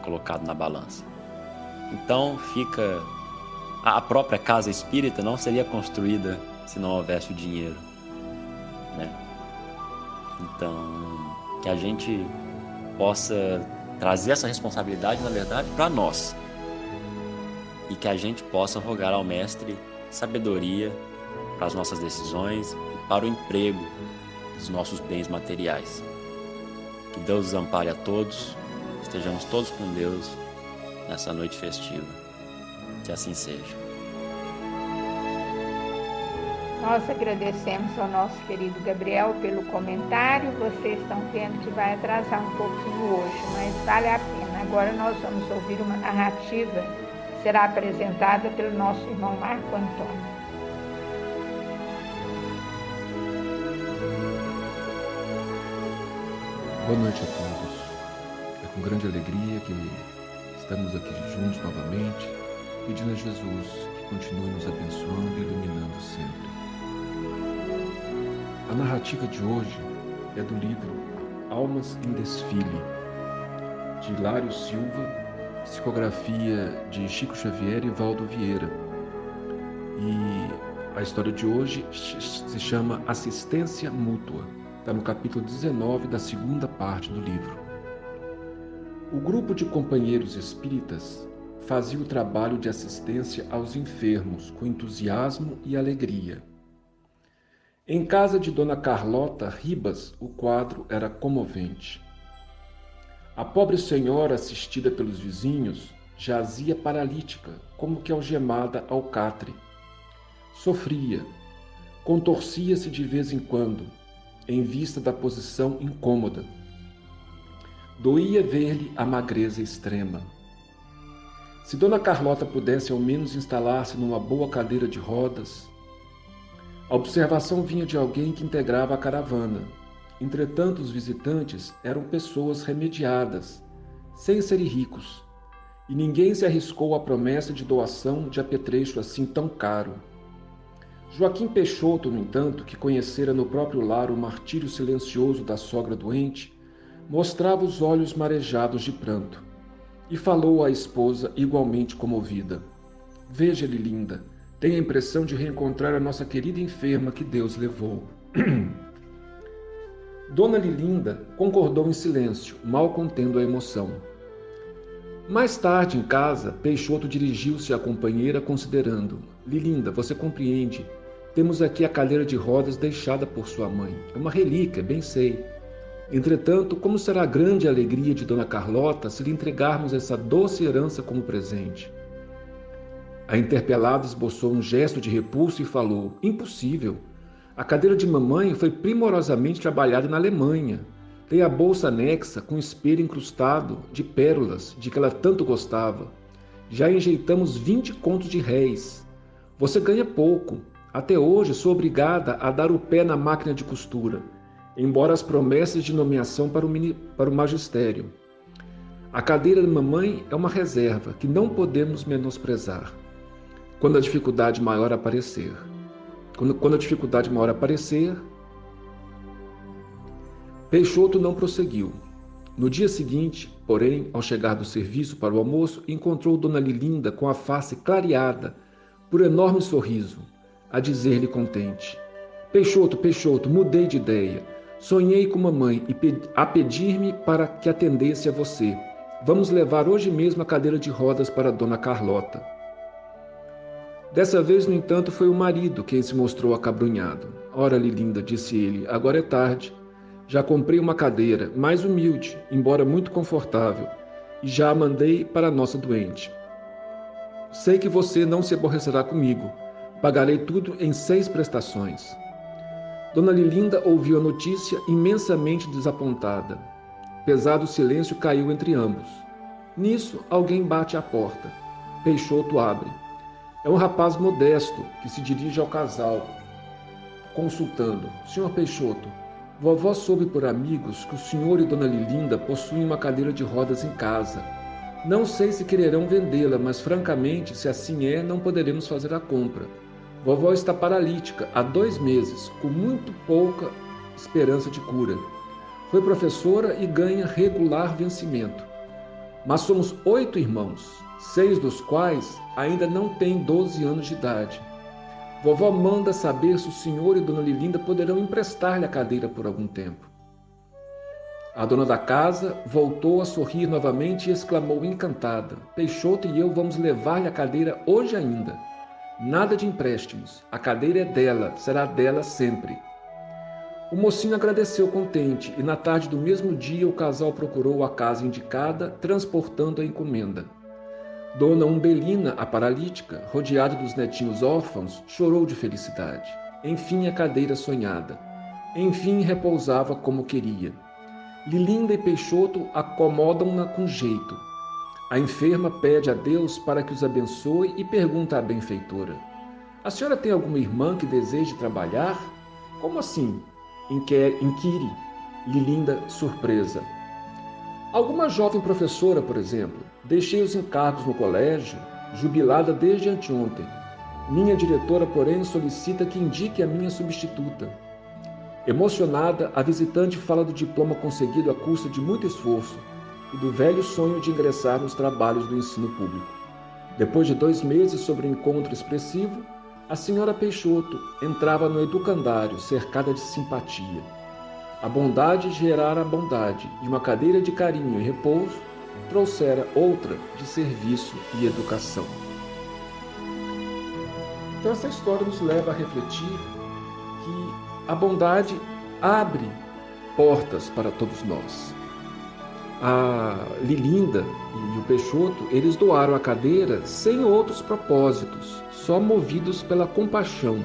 colocado na balança. Então fica... A própria casa espírita não seria construída se não houvesse o dinheiro, né? Então, que a gente possa trazer essa responsabilidade, na verdade, para nós. E que a gente possa rogar ao Mestre sabedoria para as nossas decisões e para o emprego dos nossos bens materiais. Que Deus os ampare a todos, estejamos todos com Deus nessa noite festiva. Que assim seja. Nós agradecemos ao nosso querido Gabriel pelo comentário. Vocês estão vendo que vai atrasar um pouquinho hoje, mas vale a pena. Agora nós vamos ouvir uma narrativa que será apresentada pelo nosso irmão Marco Antônio. Boa noite a todos. É com grande alegria que estamos aqui juntos novamente, pedindo a Jesus que continue nos abençoando e iluminando sempre. A narrativa de hoje é do livro Almas em Desfile, de Hilário Silva, psicografia de Chico Xavier e Valdo Vieira. E a história de hoje se chama Assistência Mútua. Está no capítulo 19 da segunda parte do livro. O grupo de companheiros espíritas fazia o trabalho de assistência aos enfermos com entusiasmo e alegria. Em casa de Dona Carlota Ribas, o quadro era comovente. A pobre senhora, assistida pelos vizinhos, jazia paralítica, como que algemada ao catre. Sofria, contorcia-se de vez em quando, em vista da posição incômoda. Doía ver-lhe a magreza extrema. Se Dona Carlota pudesse ao menos instalar-se numa boa cadeira de rodas. A observação vinha de alguém que integrava a caravana. Entretanto, os visitantes eram pessoas remediadas, sem serem ricos, e ninguém se arriscou à promessa de doação de apetrecho assim tão caro. Joaquim Peixoto, no entanto, que conhecera no próprio lar o martírio silencioso da sogra doente, mostrava os olhos marejados de pranto, e falou à esposa igualmente comovida. Veja, Lilinda, tenho a impressão de reencontrar a nossa querida enferma que Deus levou. Dona Lilinda concordou em silêncio, mal contendo a emoção. Mais tarde, em casa, Peixoto dirigiu-se à companheira considerando. Lilinda, você compreende? Temos aqui a cadeira de rodas deixada por sua mãe. É uma relíquia, bem sei. Entretanto, como será grande a alegria de Dona Carlota se lhe entregarmos essa doce herança como presente? A interpelada esboçou um gesto de repulso e falou, impossível. A cadeira de mamãe foi primorosamente trabalhada na Alemanha. Tem a bolsa anexa com espelho incrustado de pérolas, de que ela tanto gostava. Já enjeitamos 20 contos de réis. Você ganha pouco. Até hoje sou obrigada a dar o pé na máquina de costura, embora as promessas de nomeação para o magistério. A cadeira da mamãe é uma reserva que não podemos menosprezar. Quando a dificuldade maior aparecer. Peixoto não prosseguiu. No dia seguinte, porém, ao chegar do serviço para o almoço, encontrou Dona Lilinda com a face clareada por enorme sorriso, a dizer-lhe contente: Peixoto, mudei de ideia. Sonhei com mamãe a pedir-me para que atendesse a você. Vamos levar hoje mesmo a cadeira de rodas para Dona Carlota. Dessa vez, no entanto, foi o marido quem se mostrou acabrunhado. Ora, Lilinda, disse ele, agora é tarde. Já comprei uma cadeira, mais humilde, embora muito confortável, e já a mandei para a nossa doente. Sei que você não se aborrecerá comigo. Pagarei tudo em 6 prestações. Dona Lilinda ouviu a notícia imensamente desapontada. Pesado silêncio caiu entre ambos. Nisso, alguém bate à porta. Peixoto abre. É um rapaz modesto que se dirige ao casal, consultando. Senhor Peixoto, vovó soube por amigos que o senhor e Dona Lilinda possuem uma cadeira de rodas em casa. Não sei se quererão vendê-la, mas francamente, se assim é, não poderemos fazer a compra. Vovó está paralítica há 2 meses, com muito pouca esperança de cura. Foi professora e ganha regular vencimento. Mas somos 8 irmãos, 6 dos quais ainda não têm 12 anos de idade. Vovó manda saber se o senhor e Dona Lilinda poderão emprestar-lhe a cadeira por algum tempo. A dona da casa voltou a sorrir novamente e exclamou encantada: Peixoto e eu vamos levar-lhe a cadeira hoje ainda. Nada de empréstimos. A cadeira é dela, será dela sempre. O mocinho agradeceu contente e na tarde do mesmo dia o casal procurou a casa indicada, transportando a encomenda. Dona Umbelina, a paralítica, rodeada dos netinhos órfãos, chorou de felicidade. enfim a cadeira sonhada, enfim repousava como queria. Lilinda e Peixoto acomodam-na com jeito. A enferma pede a Deus para que os abençoe e pergunta à benfeitora: a senhora tem alguma irmã que deseje trabalhar? Como assim? Inquire Lilinda, surpresa. Alguma jovem professora, por exemplo. Deixei os encargos no colégio, jubilada desde anteontem. Minha diretora, porém, solicita que indique a minha substituta. Emocionada, a visitante fala do diploma conseguido à custa de muito esforço e do velho sonho de ingressar nos trabalhos do ensino público. Depois de 2 meses sobre o encontro expressivo, a senhora Peixoto entrava no educandário cercada de simpatia. A bondade gerara a bondade, e uma cadeira de carinho e repouso trouxera outra de serviço e educação. Então essa história nos leva a refletir que a bondade abre portas para todos nós. A Lilinda e o Peixoto, eles doaram a cadeira sem outros propósitos, só movidos pela compaixão.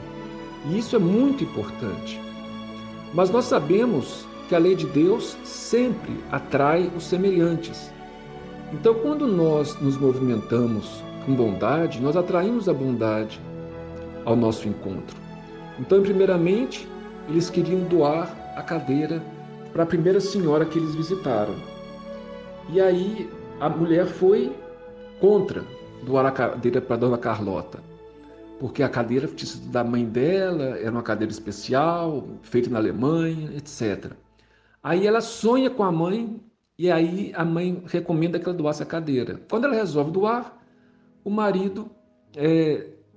E isso é muito importante. Mas nós sabemos que a lei de Deus sempre atrai os semelhantes. Então, quando nós nos movimentamos com bondade, nós atraímos a bondade ao nosso encontro. Então, primeiramente, eles queriam doar a cadeira para a primeira senhora que eles visitaram. E aí a mulher foi contra doar a cadeira para a dona Carlota, porque a cadeira tinha sido da mãe dela, era uma cadeira especial, feita na Alemanha, etc. Aí ela sonha com a mãe, e aí a mãe recomenda que ela doasse a cadeira. Quando ela resolve doar, o marido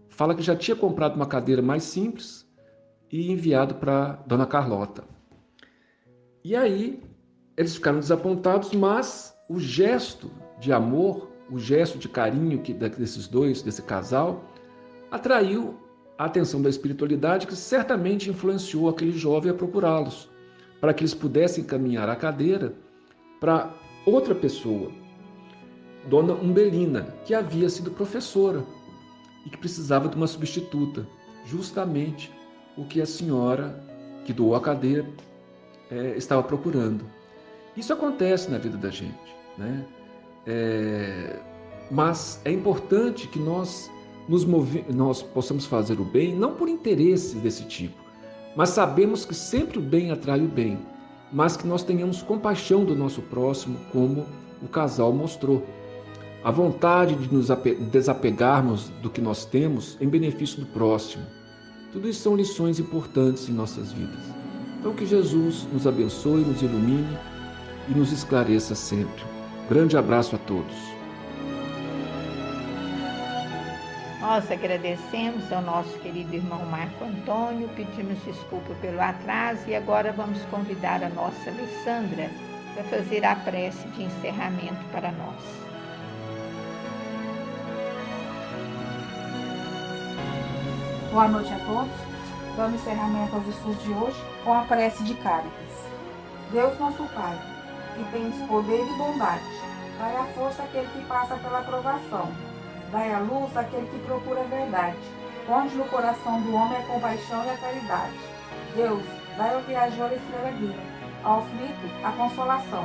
fala que já tinha comprado uma cadeira mais simples e enviado para dona Carlota. E aí eles ficaram desapontados, mas o gesto de amor, o gesto de carinho desses dois, desse casal, atraiu a atenção da espiritualidade, que certamente influenciou aquele jovem a procurá-los, para que eles pudessem encaminhar a cadeira para outra pessoa, Dona Umbelina, que havia sido professora e que precisava de uma substituta, justamente o que a senhora que doou a cadeira estava procurando. Isso acontece na vida da gente, né? Mas é importante que nós possamos fazer o bem, não por interesse desse tipo, mas sabemos que sempre o bem atrai o bem, mas que nós tenhamos compaixão do nosso próximo, como o casal mostrou. A vontade de nos desapegarmos do que nós temos em benefício do próximo. Tudo isso são lições importantes em nossas vidas. Então que Jesus nos abençoe, nos ilumine e nos esclareça sempre. Grande abraço a todos. Nós agradecemos ao nosso querido irmão Marco Antônio, pedimos desculpa pelo atraso e agora vamos convidar a nossa Alessandra para fazer a prece de encerramento para nós. Boa noite a todos. Dando encerramento aos estudos de hoje com a prece de Cáritas. Deus nosso Pai, que tens poder e bondade, dai a força àquele que passa pela provação. Dai a luz àquele que procura a verdade. Ponde no coração do homem a compaixão e a caridade. Deus, dai ao viajor a estrela guia, ao aflito a consolação,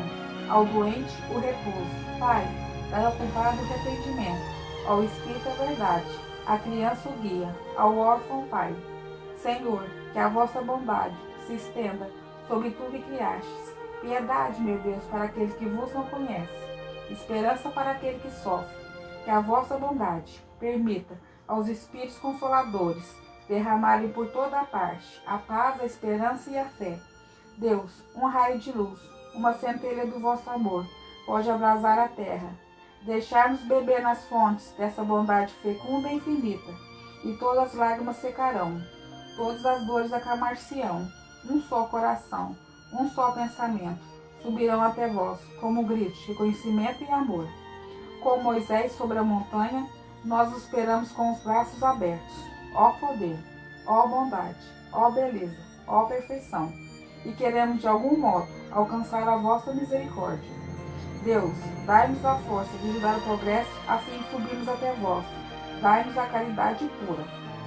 ao doente o repouso. Pai, dai ao culpado o arrependimento, ao espírito a verdade, à criança o guia, ao órfão o Pai. Senhor, que a vossa bondade se estenda sobre tudo que criastes. Piedade, meu Deus, para aqueles que vos não conhecem. Esperança para aquele que sofre. Que a vossa bondade permita aos Espíritos Consoladores derramarem por toda a parte a paz, a esperança e a fé. Deus, um raio de luz, uma centelha do vosso amor, pode abrasar a terra, deixar-nos beber nas fontes dessa bondade fecunda e infinita, e todas as lágrimas secarão, todas as dores acalmar-se-ão, um só coração, um só pensamento, subirão até vós, como gritos de conhecimento e amor. Como Moisés sobre a montanha, nós os esperamos com os braços abertos. Ó poder, ó bondade, ó beleza, ó perfeição. E queremos de algum modo alcançar a vossa misericórdia. Deus, dai-nos a força de ajudar o progresso a fim de subirmos até vós. Dai-nos a caridade pura.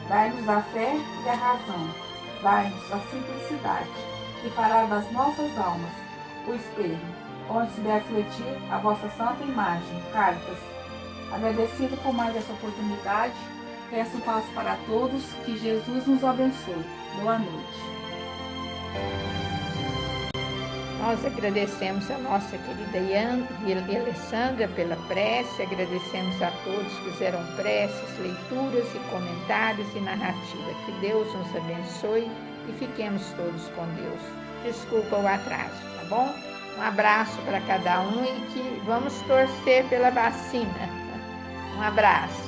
Dai-nos a fé e a razão. Dai-nos a simplicidade, que fará das nossas almas o espelho, onde se deve refletir a vossa santa imagem. Caritas. Agradecido por mais essa oportunidade, peço paz para todos, que Jesus nos abençoe. Boa noite. Nós agradecemos a nossa querida Alessandra pela prece, agradecemos a todos que fizeram preces, leituras e comentários e narrativa. Que Deus nos abençoe e fiquemos todos com Deus. Desculpa o atraso, tá bom? Um abraço para cada um e que vamos torcer pela vacina. Um abraço.